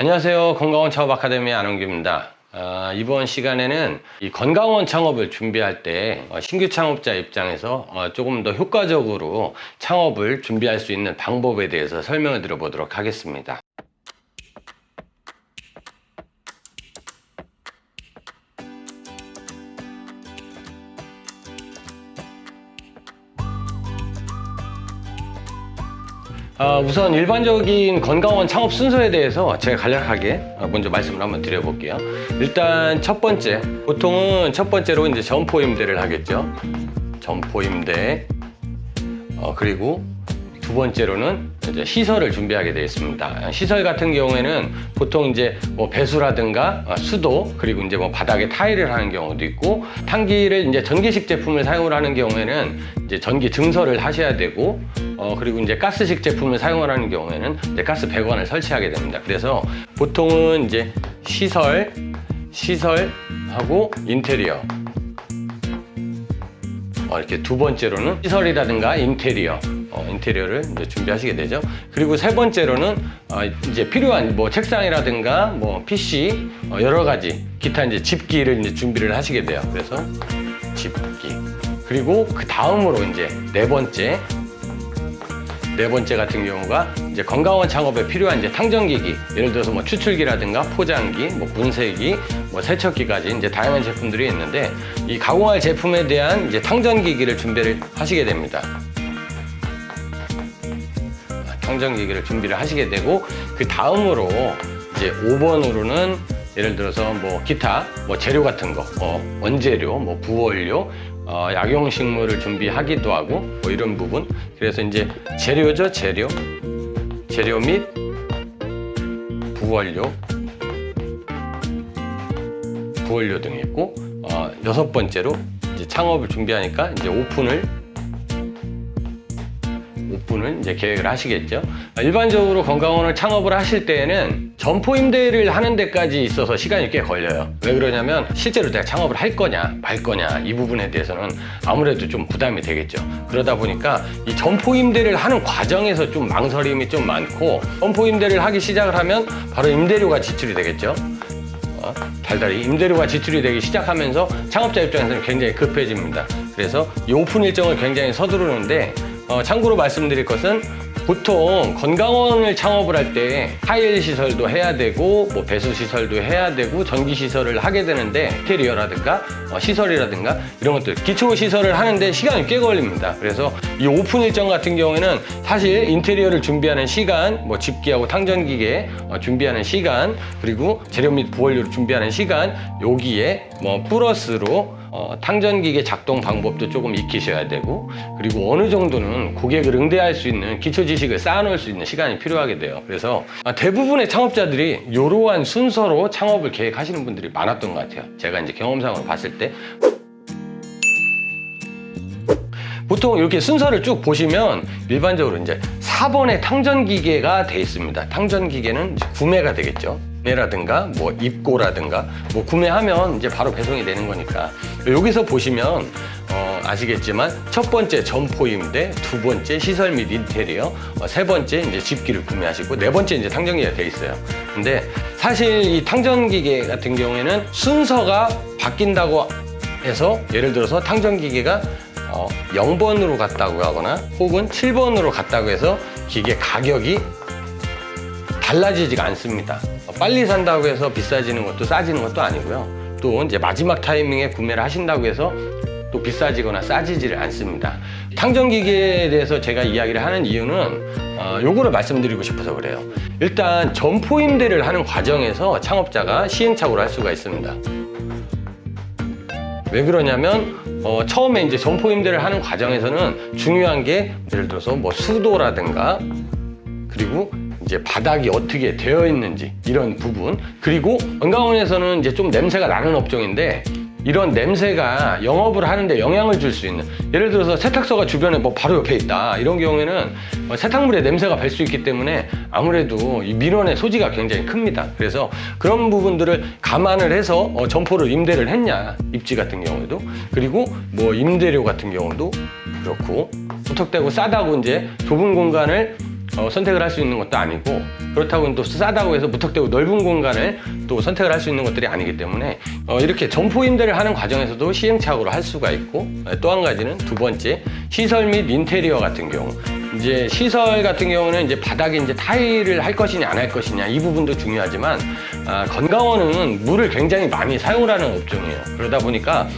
안녕하세요. 건강원 창업 아카데미 안원규입니다. 이번 시간에는 이 건강원 창업을 준비할 때 신규 창업자 입장에서 조금 더 효과적으로 창업을 준비할 수 있는 방법에 대해서 설명을 드려보도록 하겠습니다. 우선 일반적인 건강원 창업 순서에 대해서 제가 간략하게 먼저 말씀을 한번 드려볼게요. 일단 첫 번째, 보통은 첫 번째로 이제 점포 임대를 하겠죠. 점포 임대. 그리고 두 번째로는 이제 시설을 준비하게 되어 있습니다. 시설 같은 경우에는 보통 이제 뭐 배수라든가 수도, 그리고 이제 뭐 바닥에 타일을 하는 경우도 있고, 탄기를 이제 전기식 제품을 사용을 하는 경우에는 이제 전기 증설을 하셔야 되고, 그리고 이제 가스식 제품을 사용을 하는 경우에는 이제 가스 배관을 설치하게 됩니다. 그래서 보통은 이제 시설하고 인테리어. 이렇게 두 번째로는 시설이라든가 인테리어를 이제 준비하시게 되죠. 그리고 세 번째로는 이제 필요한 뭐 책상이라든가 뭐 PC 여러 가지 기타 이제 집기를 이제 준비를 하시게 돼요. 그래서 집기. 그리고 그 다음으로 이제 네 번째 같은 경우가 이제 건강원 창업에 필요한 이제 탕전기기, 예를 들어서 뭐 추출기라든가 포장기, 뭐 분쇄기, 뭐 세척기까지 이제 다양한 제품들이 있는데, 이 가공할 제품에 대한 이제 탕전기기를 준비를 하시게 됩니다. 탕전기기를 준비를 하시게 되고, 그 다음으로 이제 5번으로는 예를 들어서 뭐 기타 뭐 재료 같은 거, 원재료, 뭐 부원료, 약용식물을 준비하기도 하고 뭐 이런 부분. 그래서 이제 재료죠. 재료 및 부원료 등이 있고, 여섯 번째로 이제 창업을 준비하니까 이제 오픈을 이제 계획을 하시겠죠. 일반적으로 건강원을 창업을 하실 때에는 점포 임대를 하는 데까지 있어서 시간이 꽤 걸려요. 왜 그러냐면 실제로 내가 창업을 할 거냐 말 거냐 이 부분에 대해서는 아무래도 좀 부담이 되겠죠. 그러다 보니까 이 점포 임대를 하는 과정에서 좀 망설임이 좀 많고, 점포 임대를 하기 시작을 하면 바로 임대료가 지출이 되겠죠. 달달이 임대료가 지출이 되기 시작하면서 창업자 입장에서는 굉장히 급해집니다. 그래서 이 오픈 일정을 굉장히 서두르는데, 참고로 말씀드릴 것은 보통 건강원을 창업을 할 때 타일 시설도 해야 되고 뭐 배수 시설도 해야 되고 전기 시설을 하게 되는데, 인테리어라든가 시설이라든가 이런 것들 기초 시설을 하는데 시간이 꽤 걸립니다. 그래서 이 오픈 일정 같은 경우에는 사실 인테리어를 준비하는 시간, 뭐 집기하고 탕전기계 준비하는 시간, 그리고 재료 및 부원료를 준비하는 시간, 여기에 뭐 플러스로 탕전기계 작동 방법도 조금 익히셔야 되고, 그리고 어느 정도는 고객을 응대할 수 있는 기초 지식을 쌓아놓을 수 있는 시간이 필요하게 돼요. 그래서 대부분의 창업자들이 이러한 순서로 창업을 계획하시는 분들이 많았던 것 같아요. 제가 이제 경험상으로 봤을 때. 보통 이렇게 순서를 쭉 보시면 일반적으로 이제 4번에 탕전기계가 돼 있습니다. 탕전기계는 이제 구매가 되겠죠. 구매라든가 뭐 입고라든가 뭐 구매하면 이제 바로 배송이 되는 거니까, 여기서 보시면 아시겠지만 첫 번째 점포 임대, 두 번째 시설 및 인테리어, 세 번째 이제 집기를 구매하시고, 네 번째 이제 탕전기계가 돼 있어요. 근데 사실 이 탕전기계 같은 경우에는 순서가 바뀐다고 해서, 예를 들어서 탕전기계가 0번으로 갔다고 하거나 혹은 7번으로 갔다고 해서 기계 가격이 달라지지가 않습니다. 빨리 산다고 해서 비싸지는 것도 싸지는 것도 아니고요. 또 이제 마지막 타이밍에 구매를 하신다고 해서 또 비싸지거나 싸지지를 않습니다. 탕전기계에 대해서 제가 이야기를 하는 이유는 요거를 말씀드리고 싶어서 그래요. 일단 점포 임대를 하는 과정에서 창업자가 시행착오를 할 수가 있습니다. 왜 그러냐면 처음에 이제 점포 임대를 하는 과정에서는 중요한 게, 예를 들어서 뭐 수도라든가, 그리고 이제 바닥이 어떻게 되어 있는지 이런 부분, 그리고 건강원에서는 이제 좀 냄새가 나는 업종인데, 이런 냄새가 영업을 하는데 영향을 줄 수 있는, 예를 들어서 세탁소가 주변에 뭐 바로 옆에 있다 이런 경우에는 세탁물에 냄새가 밸 수 있기 때문에 아무래도 이 민원의 소지가 굉장히 큽니다. 그래서 그런 부분들을 감안을 해서 점포를 임대를 했냐, 입지 같은 경우에도, 그리고 뭐 임대료 같은 경우도 그렇고, 무턱대고 싸다고 이제 좁은 공간을 선택을 할 수 있는 것도 아니고, 그렇다고 또 싸다고 해서 무턱대고 넓은 공간을 또 선택을 할 수 있는 것들이 아니기 때문에 이렇게 점포 임대를 하는 과정에서도 시행착오를 할 수가 있고, 또 한 가지는 두 번째, 시설 및 인테리어 같은 경우, 이제 시설 같은 경우는 이제 바닥에 이제 타일을 할 것이냐 안 할 것이냐 이 부분도 중요하지만, 건강원은 물을 굉장히 많이 사용을 하는 업종이에요. 그러다 보니까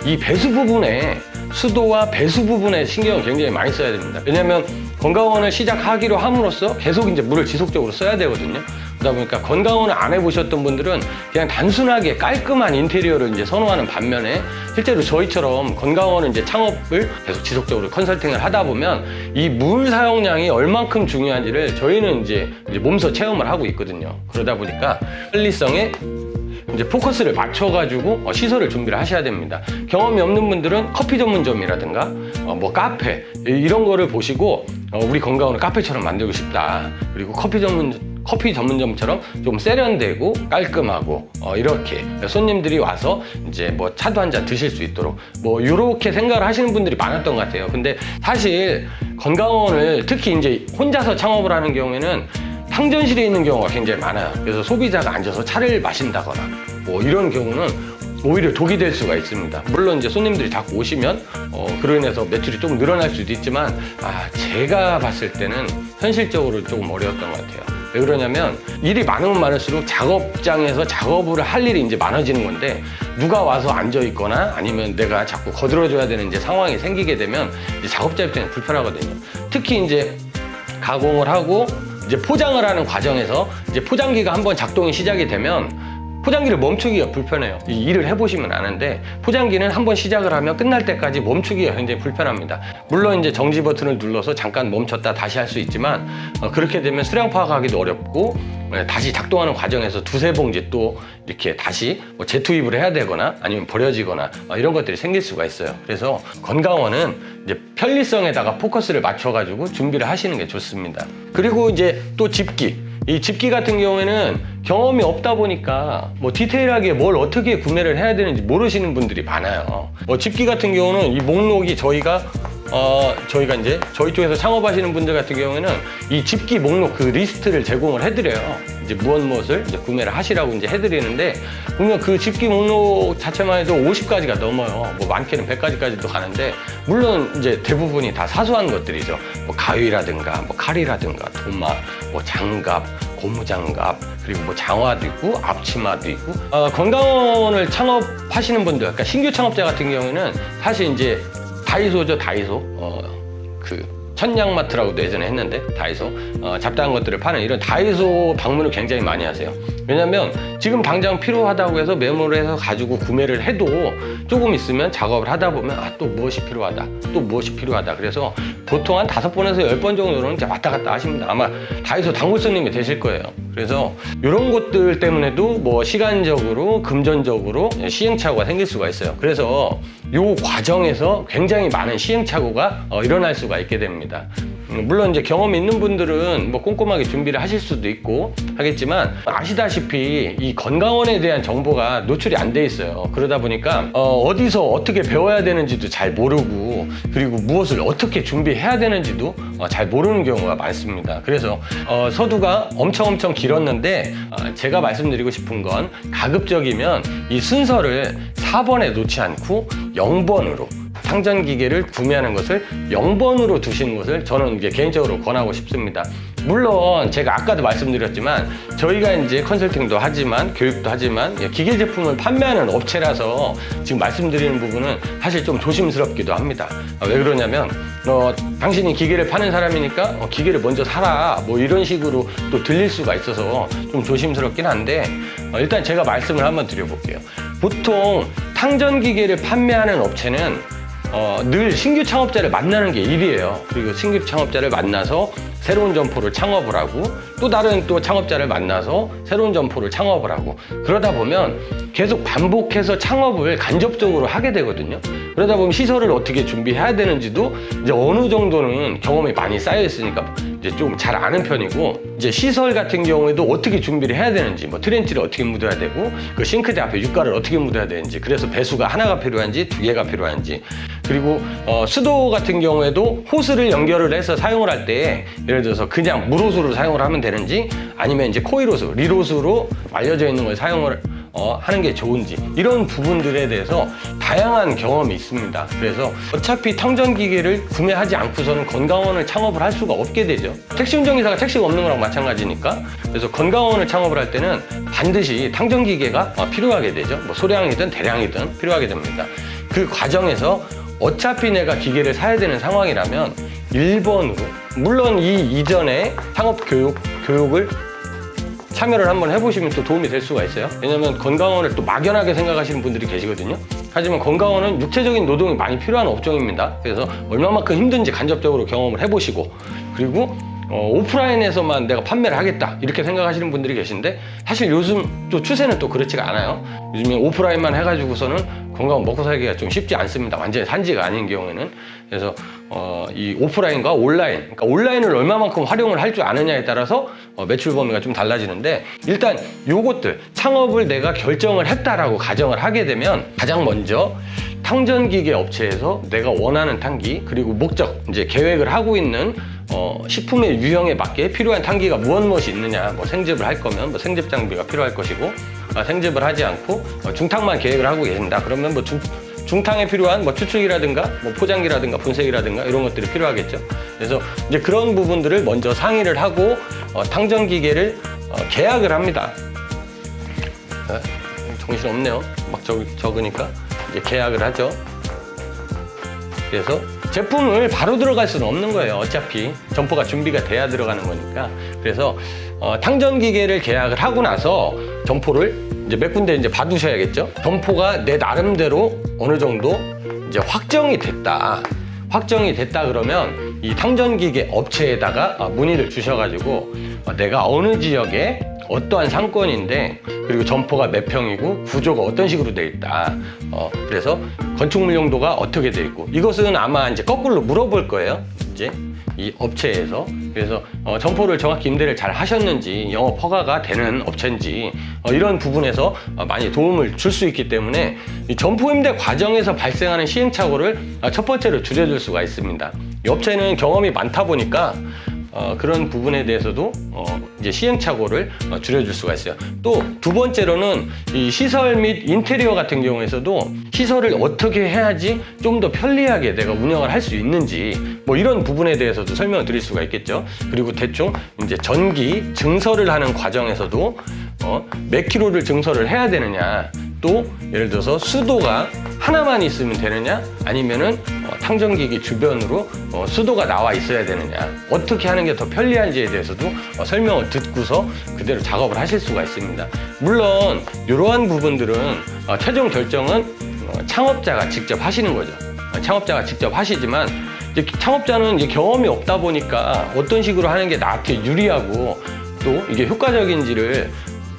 이 배수 부분에, 수도와 배수 부분에 신경을 굉장히 많이 써야 됩니다. 왜냐하면 건강원을 시작하기로 함으로써 계속 이제 물을 지속적으로 써야 되거든요. 그러다 보니까 건강원을 안 해보셨던 분들은 그냥 단순하게 깔끔한 인테리어를 이제 선호하는 반면에, 실제로 저희처럼 건강원은 이제 창업을 계속 지속적으로 컨설팅을 하다 보면 이 물 사용량이 얼만큼 중요한지를 저희는 이제 몸소 체험을 하고 있거든요. 그러다 보니까 편리성에 이제 포커스를 맞춰가지고 시설을 준비를 하셔야 됩니다. 경험이 없는 분들은 커피 전문점이라든가 뭐 카페 이런 거를 보시고 우리 건강원을 카페처럼 만들고 싶다. 그리고 커피 전문점처럼 좀 세련되고 깔끔하고 이렇게 손님들이 와서 이제 뭐 차도 한 잔 드실 수 있도록 뭐 이렇게 생각을 하시는 분들이 많았던 것 같아요. 근데 사실 건강원을 특히 이제 혼자서 창업을 하는 경우에는 상전실에 있는 경우가 굉장히 많아요. 그래서 소비자가 앉아서 차를 마신다거나 뭐 이런 경우는 오히려 독이 될 수가 있습니다. 물론 이제 손님들이 자꾸 오시면 그로 인해서 매출이 조금 늘어날 수도 있지만, 제가 봤을 때는 현실적으로 조금 어려웠던 것 같아요. 왜 그러냐면 일이 많으면 많을수록 작업장에서 작업을 할 일이 이제 많아지는 건데, 누가 와서 앉아 있거나 아니면 내가 자꾸 거들어줘야 되는 이제 상황이 생기게 되면 이제 작업자 입장에 불편하거든요. 특히 이제 가공을 하고 이제 포장을 하는 과정에서 이제 포장기가 한번 작동이 시작이 되면 포장기를 멈추기가 불편해요. 이 일을 해보시면 아는데 포장기는 한번 시작을 하면 끝날 때까지 멈추기가 굉장히 불편합니다. 물론 이제 정지 버튼을 눌러서 잠깐 멈췄다 다시 할 수 있지만 그렇게 되면 수량 파악하기도 어렵고, 다시 작동하는 과정에서 두세 봉지 또 이렇게 다시 뭐 재투입을 해야 되거나 아니면 버려지거나 이런 것들이 생길 수가 있어요. 그래서 건강원은 이제 편리성에다가 포커스를 맞춰가지고 준비를 하시는 게 좋습니다. 그리고 이제 또 집기. 이 집기 같은 경우에는 경험이 없다 보니까 뭐 디테일하게 뭘 어떻게 구매를 해야 되는지 모르시는 분들이 많아요. 집기 같은 경우는 이 목록이 저희가 이제 저희 쪽에서 창업하시는 분들 같은 경우에는 이 집기 목록 그 리스트를 제공을 해드려요. 이제 무엇을 이제 구매를 하시라고 이제 해드리는데, 보면 그 집기 목록 자체만 해도 50가지가 넘어요. 뭐 많게는 100가지까지도 가는데, 물론 이제 대부분이 다 사소한 것들이죠. 뭐 가위라든가, 뭐 칼이라든가, 도마, 뭐 장갑, 고무장갑, 그리고 뭐 장화도 있고 앞치마도 있고. 건강원을 창업하시는 분들, 그러니까 신규 창업자 같은 경우에는 사실 이제 다이소죠, 다이소. 천냥마트라고도 예전에 했는데, 다이소. 잡다한 것들을 파는 이런 다이소 방문을 굉장히 많이 하세요. 왜냐면 지금 당장 필요하다고 해서 메모를 해서 가지고 구매를 해도 조금 있으면 작업을 하다 보면 또 무엇이 필요하다, 또 무엇이 필요하다. 그래서 보통 한 5번에서 10번 정도는 이제 왔다 갔다 하십니다. 아마 다이소 단골 손님이 되실 거예요. 그래서 이런 것들 때문에도 뭐 시간적으로, 금전적으로 시행착오가 생길 수가 있어요. 그래서 이 과정에서 굉장히 많은 시행착오가 일어날 수가 있게 됩니다. 물론 이제 경험이 있는 분들은 뭐 꼼꼼하게 준비를 하실 수도 있고 하겠지만, 아시다시피 이 건강원에 대한 정보가 노출이 안 돼 있어요. 그러다 보니까 어디서 어떻게 배워야 되는지도 잘 모르고, 그리고 무엇을 어떻게 준비해야 되는지도 잘 모르는 경우가 많습니다. 그래서 서두가 엄청 길었는데, 제가 말씀드리고 싶은 건 가급적이면 이 순서를 4번에 놓지 않고 0번으로, 상전기계를 구매하는 것을 0번으로 두시는 것을 저는 이제 개인적으로 권하고 싶습니다. 물론 제가 아까도 말씀드렸지만 저희가 이제 컨설팅도 하지만 교육도 하지만 기계 제품을 판매하는 업체라서 지금 말씀드리는 부분은 사실 좀 조심스럽기도 합니다. 왜 그러냐면 당신이 기계를 파는 사람이니까 기계를 먼저 사라, 뭐 이런 식으로 또 들릴 수가 있어서 좀 조심스럽긴 한데, 일단 제가 말씀을 한번 드려볼게요. 보통 상전기계를 판매하는 업체는 늘 신규 창업자를 만나는 게 일이에요. 그리고 신규 창업자를 만나서 새로운 점포를 창업을 하고, 또 다른 또 창업자를 만나서 새로운 점포를 창업을 하고, 그러다 보면 계속 반복해서 창업을 간접적으로 하게 되거든요. 그러다 보면 시설을 어떻게 준비해야 되는지도 이제 어느 정도는 경험이 많이 쌓여 있으니까 이제 좀 잘 아는 편이고, 이제 시설 같은 경우에도 어떻게 준비를 해야 되는지, 뭐 트렌치를 어떻게 묻어야 되고, 그 싱크대 앞에 육가를 어떻게 묻어야 되는지, 그래서 배수가 하나가 필요한지 두 개가 필요한지, 그리고 수도 같은 경우에도 호스를 연결을 해서 사용을 할 때 예를 들어서 그냥 물호스로 사용을 하면 되는지, 아니면 이제 코일호스, 릴호스로 알려져 있는 걸 사용을 하는 게 좋은지, 이런 부분들에 대해서 다양한 경험이 있습니다. 그래서 어차피 탕전기계를 구매하지 않고서는 건강원을 창업을 할 수가 없게 되죠. 택시 운전기사가 택시가 없는 거랑 마찬가지니까. 그래서 건강원을 창업을 할 때는 반드시 탕전기계가 필요하게 되죠. 뭐 소량이든 대량이든 필요하게 됩니다. 그 과정에서 어차피 내가 기계를 사야 되는 상황이라면 1번으로, 물론 이 이전에 창업 교육을 참여를 한번 해보시면 또 도움이 될 수가 있어요. 왜냐면 건강원을 또 막연하게 생각하시는 분들이 계시거든요. 하지만 건강원은 육체적인 노동이 많이 필요한 업종입니다. 그래서 얼마만큼 힘든지 간접적으로 경험을 해보시고, 그리고 오프라인에서만 내가 판매를 하겠다 이렇게 생각하시는 분들이 계신데, 사실 요즘 또 추세는 또 그렇지가 않아요. 요즘에 오프라인만 해가지고서는 건강원 먹고 살기가 좀 쉽지 않습니다. 완전히 산지가 아닌 경우에는. 그래서 이 오프라인과 온라인, 그러니까 온라인을 얼마만큼 활용을 할 줄 아느냐에 따라서 매출 범위가 좀 달라지는데, 일단 요것들 창업을 내가 결정을 했다라고 가정을 하게 되면 가장 먼저 탕전기계 업체에서 내가 원하는 탕기, 그리고 목적, 이제 계획을 하고 있는 식품의 유형에 맞게 필요한 탕기가 무엇이 있느냐, 뭐 생즙을 할 거면 뭐 생즙 장비가 필요할 것이고, 생즙을 하지 않고 중탕만 계획을 하고 계신다 그러면 뭐 중탕에 필요한 뭐 추출기라든가 뭐 포장기라든가 분쇄기라든가 이런 것들이 필요하겠죠. 그래서 이제 그런 부분들을 먼저 상의를 하고 탕전기계를 계약을 합니다. 정신 없네요. 막 적으니까 이제 계약을 하죠. 그래서 제품을 바로 들어갈 수는 없는 거예요. 어차피 점포가 준비가 돼야 들어가는 거니까. 그래서 탕전기계를 계약을 하고 나서 점포를 이제 몇 군데 이제 봐두셔야겠죠. 점포가 내 나름대로 어느 정도 이제 확정이 됐다 그러면 이 탕전기계 업체에다가 문의를 주셔가지고 내가 어느 지역에 어떠한 상권인데, 그리고 점포가 몇 평이고 구조가 어떤 식으로 돼 있다, 그래서 건축물 용도가 어떻게 돼 있고, 이것은 아마 이제 거꾸로 물어볼 거예요, 이제 이 업체에서. 그래서 점포를 정확히 임대를 잘 하셨는지, 영업 허가가 되는 업체인지, 이런 부분에서 많이 도움을 줄 수 있기 때문에 이 점포 임대 과정에서 발생하는 시행착오를 첫 번째로 줄여줄 수가 있습니다. 이 업체는 경험이 많다 보니까 그런 부분에 대해서도 이제 시행착오를 줄여줄 수가 있어요. 또 두 번째로는 이 시설 및 인테리어 같은 경우에서도 시설을 어떻게 해야지 좀 더 편리하게 내가 운영을 할 수 있는지, 뭐 이런 부분에 대해서도 설명을 드릴 수가 있겠죠. 그리고 대충 이제 전기 증설을 하는 과정에서도 몇 킬로를 증설을 해야 되느냐, 또 예를 들어서 수도가 하나만 있으면 되느냐, 아니면은 탕전기기 주변으로 수도가 나와 있어야 되느냐, 어떻게 하는 게 더 편리한지에 대해서도 설명을 듣고서 그대로 작업을 하실 수가 있습니다. 물론 이러한 부분들은 최종 결정은 창업자가 직접 하시는 거죠. 창업자가 직접 하시지만, 이제 창업자는 이제 경험이 없다 보니까 어떤 식으로 하는 게 나한테 유리하고 또 이게 효과적인지를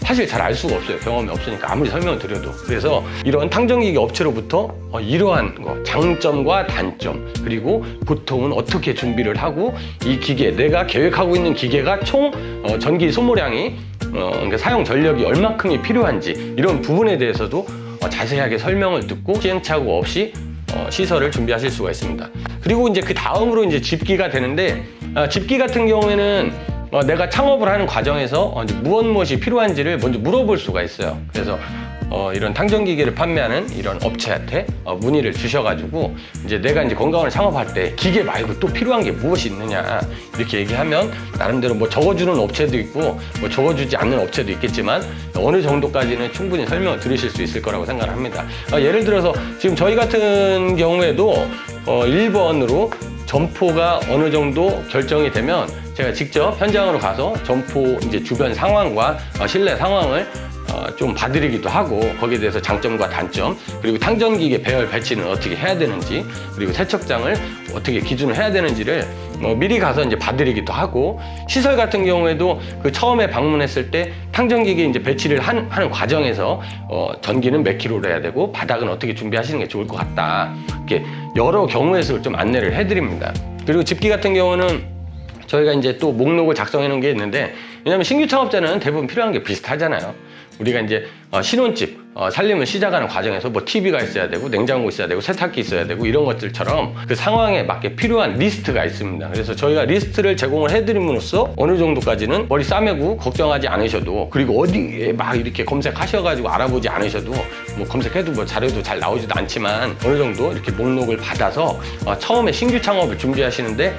사실 잘 알 수가 없어요. 경험이 없으니까 아무리 설명을 드려도. 그래서 이런 탕전기계 업체로부터 이러한 장점과 단점, 그리고 보통은 어떻게 준비를 하고, 이 기계, 내가 계획하고 있는 기계가 총 전기 소모량이 그러니까 사용 전력이 얼마큼이 필요한지, 이런 부분에 대해서도 자세하게 설명을 듣고 시행착오 없이 시설을 준비하실 수가 있습니다. 그리고 이제 그 다음으로 이제 집기가 되는데, 집기 같은 경우에는 내가 창업을 하는 과정에서 무엇이 필요한지를 먼저 물어볼 수가 있어요. 그래서 이런 탕전기계를 판매하는 이런 업체한테 문의를 주셔가지고, 이제 내가 이제 건강원을 창업할 때 기계 말고 또 필요한 게 무엇이 있느냐 이렇게 얘기하면, 나름대로 뭐 적어주는 업체도 있고 뭐 적어주지 않는 업체도 있겠지만 어느 정도까지는 충분히 설명을 드리실 수 있을 거라고 생각을 합니다. 예를 들어서 지금 저희 같은 경우에도 1번으로 점포가 어느 정도 결정이 되면 제가 직접 현장으로 가서 점포 이제 주변 상황과 실내 상황을 좀 봐드리기도 하고, 거기에 대해서 장점과 단점, 그리고 탕전기계 배열 배치는 어떻게 해야 되는지, 그리고 세척장을 어떻게 기준을 해야 되는지를 미리 가서 이제 봐드리기도 하고, 시설 같은 경우에도 그 처음에 방문했을 때 탕전기계 이제 배치를 하는 과정에서 전기는 몇 킬로로 해야 되고 바닥은 어떻게 준비하시는 게 좋을 것 같다, 이렇게 여러 경우의 수를 좀 안내를 해드립니다. 그리고 집기 같은 경우는 저희가 이제 또 목록을 작성해 놓은 게 있는데, 왜냐면 신규 창업자는 대부분 필요한 게 비슷하잖아요. 우리가 이제 신혼집 살림을 시작하는 과정에서 뭐 TV가 있어야 되고 냉장고 있어야 되고 세탁기 있어야 되고 이런 것들처럼 그 상황에 맞게 필요한 리스트가 있습니다. 그래서 저희가 리스트를 제공을 해드림으로써 어느 정도까지는 머리 싸매고 걱정하지 않으셔도, 그리고 어디에 막 이렇게 검색하셔가지고 알아보지 않으셔도, 뭐 검색해도 뭐 자료도 잘 나오지도 않지만 어느 정도 이렇게 목록을 받아서 처음에 신규 창업을 준비하시는데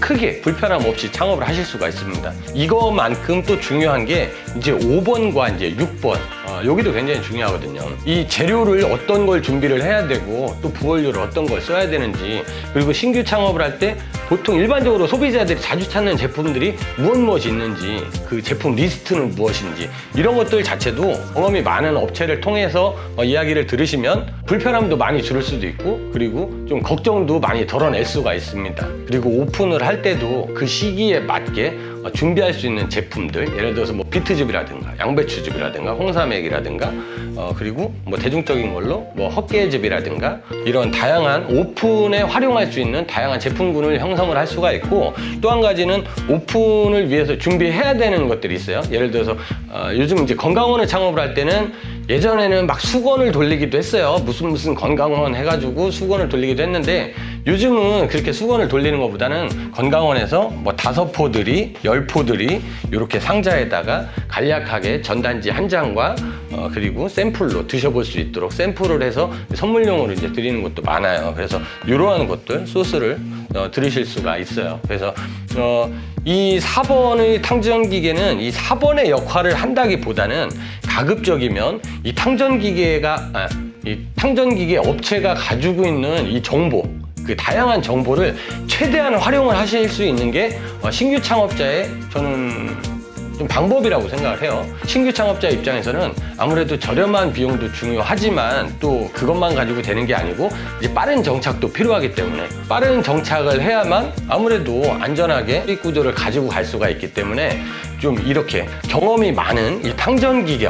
크게 불편함 없이 창업을 하실 수가 있습니다. 이거만큼 또 중요한 게 이제 5번과 이제 6번, 여기도 굉장히 중요하거든요. 이 재료를 어떤 걸 준비를 해야 되고 또 부원료를 어떤 걸 써야 되는지, 그리고 신규 창업을 할 때 보통 일반적으로 소비자들이 자주 찾는 제품들이 무엇이 있는지, 그 제품 리스트는 무엇인지, 이런 것들 자체도 경험이 많은 업체를 통해서 이야기를 들으시면 불편함도 많이 줄일 수도 있고, 그리고 좀 걱정도 많이 덜어낼 수가 있습니다. 그리고 오픈을 할 때도 그 시기에 맞게 준비할 수 있는 제품들, 예를 들어서 뭐 비트즙이라든가 양배추즙이라든가 홍삼액이라든가 그리고 뭐 대중적인 걸로 뭐 헛개즙이라든가 이런 다양한 오픈에 활용할 수 있는 다양한 제품군을 형성을 할 수가 있고, 또 한 가지는 오픈을 위해서 준비해야 되는 것들이 있어요. 예를 들어서 요즘 이제 건강원을 창업을 할 때는, 예전에는 막 수건을 돌리기도 했어요. 무슨 건강원 해가지고 수건을 돌리기도 했는데, 요즘은 그렇게 수건을 돌리는 것보다는 건강원에서 뭐 5포들이 10포들이 이렇게 상자에다가 간략하게 전단지 한 장과 그리고 샘플로 드셔볼 수 있도록 샘플을 해서 선물용으로 이제 드리는 것도 많아요. 그래서 이러한 것들 소스를 들으실 수가 있어요. 그래서 이 4번의 탕전기계는 이 4번의 역할을 한다기보다는 가급적이면 이 탕전기계 업체가 가지고 있는 이 정보, 그 다양한 정보를 최대한 활용을 하실 수 있는 게 신규 창업자의 저는 좀 방법이라고 생각을 해요. 신규 창업자 입장에서는 아무래도 저렴한 비용도 중요하지만 또 그것만 가지고 되는 게 아니고 이제 빠른 정착도 필요하기 때문에 빠른 정착을 해야만 아무래도 안전하게 수익 구조를 가지고 갈 수가 있기 때문에 좀 이렇게 경험이 많은 이 탕전기계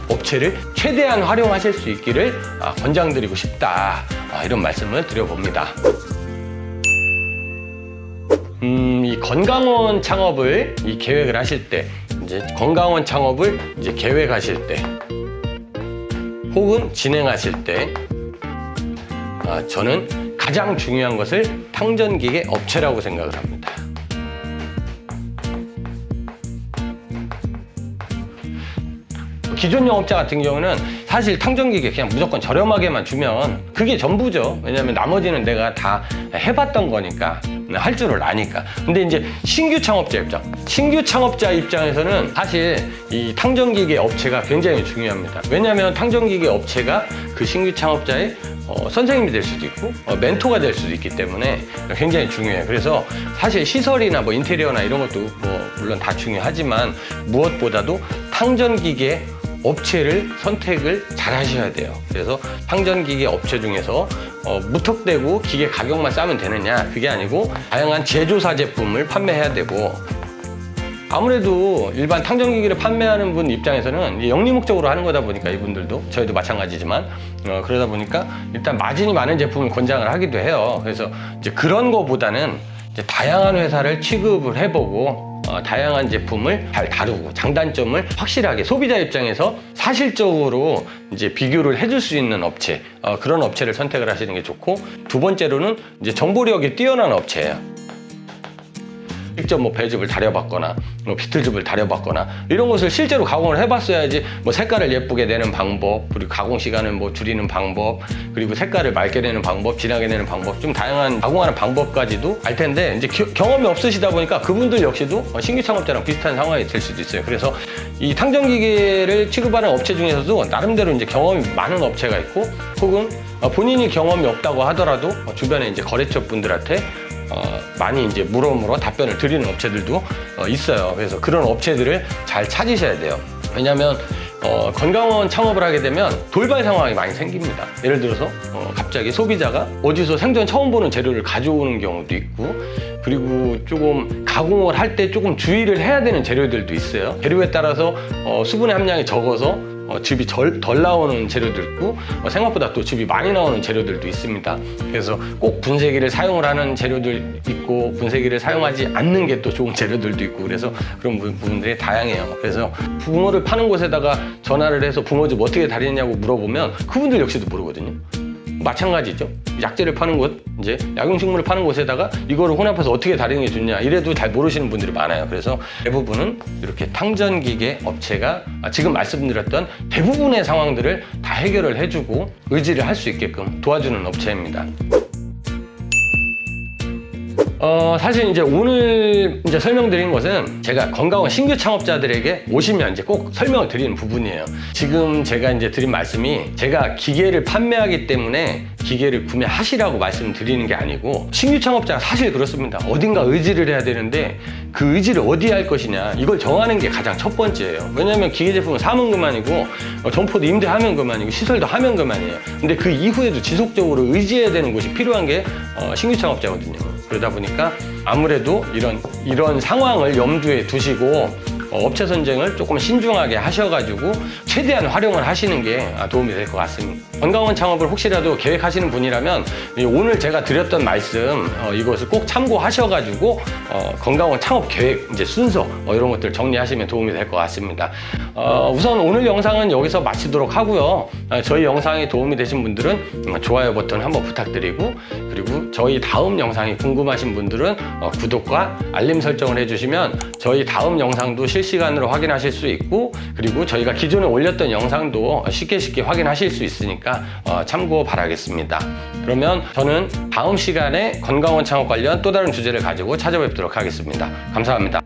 업체를 최대한 활용하실 수 있기를 권장드리고 싶다, 이런 말씀을 드려봅니다. 이 건강원 창업을 계획을 하실 때, 이제 건강원 창업을 이제 계획하실 때 혹은 진행하실 때 저는 가장 중요한 것을 탕전기계 업체라고 생각을 합니다. 기존 영업자 같은 경우는 사실 탕전기계 그냥 무조건 저렴하게만 주면 그게 전부죠. 왜냐면 나머지는 내가 다 해봤던 거니까, 할 줄을 아니까. 근데 이제 신규 창업자 입장에서는 사실 이 탕전기계 업체가 굉장히 중요합니다. 왜냐면 탕전기계 업체가 그 신규 창업자의 선생님이 될 수도 있고 멘토가 될 수도 있기 때문에 굉장히 중요해요. 그래서 사실 시설이나 뭐 인테리어나 이런 것도 뭐 물론 다 중요하지만 무엇보다도 탕전기계 업체를 선택을 잘 하셔야 돼요. 그래서 탕전기계 업체 중에서 무턱대고 기계 가격만 싸면 되느냐, 그게 아니고 다양한 제조사 제품을 판매해야 되고, 아무래도 일반 탕전기기를 판매하는 분 입장에서는 영리 목적으로 하는 거다 보니까, 이분들도 저희도 마찬가지지만 그러다 보니까 일단 마진이 많은 제품을 권장을 하기도 해요. 그래서 이제 그런 거보다는 이제 다양한 회사를 취급을 해보고 다양한 제품을 잘 다루고 장단점을 확실하게 소비자 입장에서 사실적으로 이제 비교를 해줄 수 있는 업체, 그런 업체를 선택을 하시는 게 좋고, 두 번째로는 이제 정보력이 뛰어난 업체예요. 직접 뭐 배즙을 다려봤거나 뭐 비틀즙을 다려봤거나 이런 것을 실제로 가공을 해봤어야지 뭐 색깔을 예쁘게 내는 방법, 그리고 가공 시간을 뭐 줄이는 방법, 그리고 색깔을 맑게 내는 방법, 진하게 내는 방법, 좀 다양한 가공하는 방법까지도 알 텐데, 이제 경험이 없으시다 보니까 그분들 역시도 신규 창업자랑 비슷한 상황이 될 수도 있어요. 그래서 이 탕전기계를 취급하는 업체 중에서도 나름대로 이제 경험이 많은 업체가 있고, 혹은 본인이 경험이 없다고 하더라도 주변에 이제 거래처 분들한테 많이 이제 물어 답변을 드리는 업체들도 있어요. 그래서 그런 업체들을 잘 찾으셔야 돼요. 왜냐하면 건강원 창업을 하게 되면 돌발 상황이 많이 생깁니다. 예를 들어서 갑자기 소비자가 어디서 생전 처음 보는 재료를 가져오는 경우도 있고, 그리고 조금 가공을 할 때 조금 주의를 해야 되는 재료들도 있어요. 재료에 따라서 수분의 함량이 적어서 즙이 덜 나오는 재료도 있고 생각보다 또 즙이 많이 나오는 재료들도 있습니다. 그래서 꼭 분쇄기를 사용을 하는 재료들 있고 분쇄기를 사용하지 않는 게 또 좋은 재료들도 있고 그래서 그런 부분들이 다양해요. 그래서 붕어를 파는 곳에다가 전화를 해서 붕어즙 어떻게 다리냐고 물어보면 그분들 역시도 모르거든요. 마찬가지죠. 약재를 파는 곳, 이제 약용식물을 파는 곳에다가 이거를 혼합해서 어떻게 다리는 게 좋냐 이래도 잘 모르시는 분들이 많아요. 그래서 대부분은 이렇게 탕전기계 업체가 지금 말씀드렸던 대부분의 상황들을 다 해결을 해주고 의지를 할 수 있게끔 도와주는 업체입니다. 사실 이제 오늘 이제 설명드린 것은 제가 건강원 신규 창업자들에게 오시면 이제 꼭 설명을 드리는 부분이에요. 지금 제가 이제 드린 말씀이 제가 기계를 판매하기 때문에 기계를 구매하시라고 말씀드리는 게 아니고 신규 창업자가 사실 그렇습니다. 어딘가 의지를 해야 되는데 그 의지를 어디에 할 것이냐 이걸 정하는 게 가장 첫 번째예요. 왜냐하면 기계 제품은 사면 그만이고 점포도 임대하면 그만이고 시설도 하면 그만이에요. 근데 그 이후에도 지속적으로 의지해야 되는 곳이 필요한 게 신규 창업자거든요. 그러다 보니까 아무래도 이런 상황을 염두에 두시고 업체 선정을 조금 신중하게 하셔가지고 최대한 활용을 하시는 게 도움이 될 것 같습니다. 건강원 창업을 혹시라도 계획하시는 분이라면 오늘 제가 드렸던 말씀 이것을 꼭 참고하셔가지고 건강원 창업 계획 이제 순서 이런 것들 정리하시면 도움이 될 것 같습니다. 우선 오늘 영상은 여기서 마치도록 하고요. 저희 영상이 도움이 되신 분들은 좋아요 버튼 한번 부탁드리고 그리고 저희 다음 영상이 궁금하신 분들은 구독과 알림 설정을 해주시면 저희 다음 영상도 실시간으로 확인하실 수 있고 그리고 저희가 기존에 올렸던 영상도 쉽게 확인하실 수 있으니까 참고 바라겠습니다. 그러면 저는 다음 시간에 건강원 창업 관련 또 다른 주제를 가지고 찾아뵙도록 하겠습니다. 감사합니다.